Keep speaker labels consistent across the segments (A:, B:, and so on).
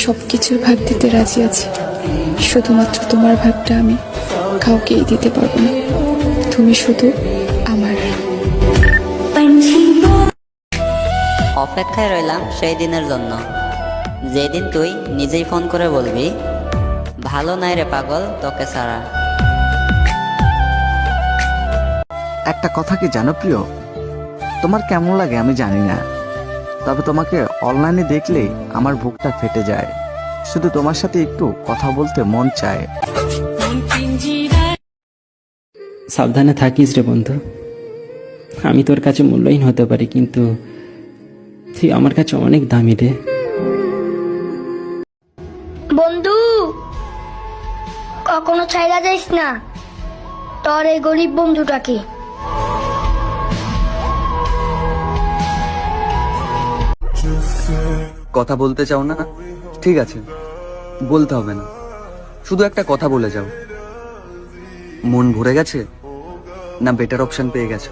A: সবকিছুর ভাগ দিতে রাজি আছি, শুধুমাত্র তোমার ভাগটা আমি কাউকেই দিতে পারবো না। তুমি শুধু আমার।
B: অপেক্ষায় রইলাম সেই দিনের জন্য, যেদিন তুই নিজেই ফোন করে বলবি, ভালো নাই রে পাগল তোকে ছাড়া।
C: একটা কথা কি জানো প্রিয়, তোমার কেমন লাগে আমি জানি না, তবে তোমাকে অনলাইনে দেখলেই আমার বুকটা ফেটে যায়। শুধু তোমার সাথে একটু কথা বলতে মন চায়।
D: সাবধানে থাকিস রে বন্ধু। আমি তোর কাছে মূল্যহীন হতে পারি, কিন্তু তুই আমার কাছে অনেক দামি রে।
E: বন্ধু, কখনো ছাইরা যাইস না তোর এই গরিব বন্ধুটাকে।
F: কথা বলতে চাও না? ঠিক আছে, বলতে হবে না, শুধু একটা কথা বলে যাও। মন ভরে গেছে না বেটার অপশন পেয়ে গেছো?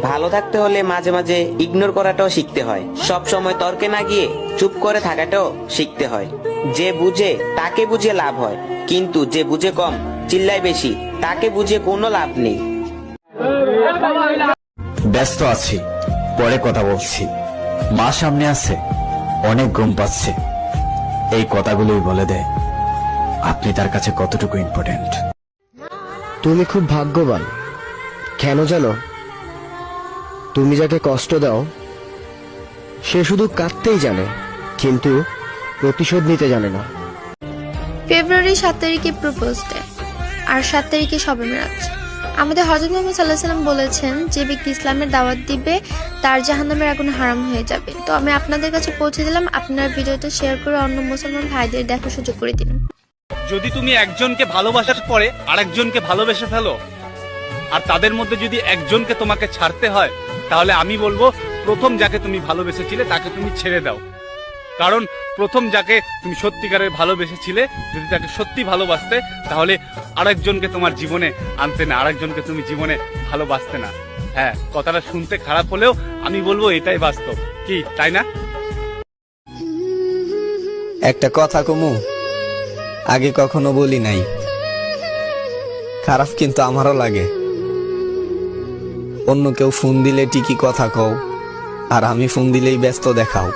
G: ভালো থাকতে হলে মাঝে মাঝে ইগনোর করাটাও শিখতে হয়, সব সময় তর্কে না গিয়ে চুপ করে থাকাটাও শিখতে হয়। যে বুঝে তাকে বুঝে লাভ হয়, কিন্তু যে বুঝে কম চিল্লায় বেশি তাকে বুঝে কোনো লাভ নেই।
H: ব্যস্ত আছি, পরে কথা বলছি। মা সামনে আছে, অনেক ঘুম পাচ্ছে। এই কথাগুলোই বলে দেয় আপনি তার কাছে কতটুকু ইম্পর্টেন্ট।
I: তুমি খুব ভাগ্যবান, কেন জানো? তুমি যাকে কষ্ট দাও সে শুধু কাঁদতেই জানে, কিন্তু প্রতিশোধ নিতে জানে না।
J: ফেব্রুয়ারি 7 তারিখে প্রপোজ ডে, আর 7 তারিখে শবে মেরাজ। আমাদের হযরত মুহাম্মদ সাল্লাল্লাহু আলাইহি ওয়াসাল্লাম বলেছেন, যে ব্যক্তি ইসলামের দাওয়াত দিবে তার জাহান্নামের আগুন হারাম হয়ে যাবে। তো আমি আপনাদের কাছে পৌঁছে দিলাম, আপনারা ভিডিওটা শেয়ার করে অন্য মুসলমান ভাইদের দেখার সুযোগ করে দিন।
K: যদি তুমি একজনকে ভালোবাসার পরে আরেকজনকে ভালোবেসে ফেলো, আর তাদের মধ্যে যদি একজনকে তোমাকে ছাড়তে হয়, তাহলে আমি বলবো প্রথম যাকে তুমি ভালোবেসেছিলে তাকে তুমি ছেড়ে দাও। কারণ প্রথম যাকে তুমি সত্যিকারের ভালোবেসেছিলে, যদি তাকে সত্যি ভালোবাসতে, তাহলে আরেকজনকে তোমার জীবনে আনতে না, আরেকজনকে তুমি জীবনে ভালোবাসতে না। হ্যাঁ, কথাটা শুনতে খারাপ হলেও আমি বলবো এটাই বাস্তব, কি তাই না?
L: একটা কথা কমু, আগে কখনো বলি নাই, খারাপ কিন্তু আমারও লাগে। অন্য কেউ ফোন দিলে ঠিকই কথা কও, আর আমি ফোন দিলেই ব্যস্ত দেখাও।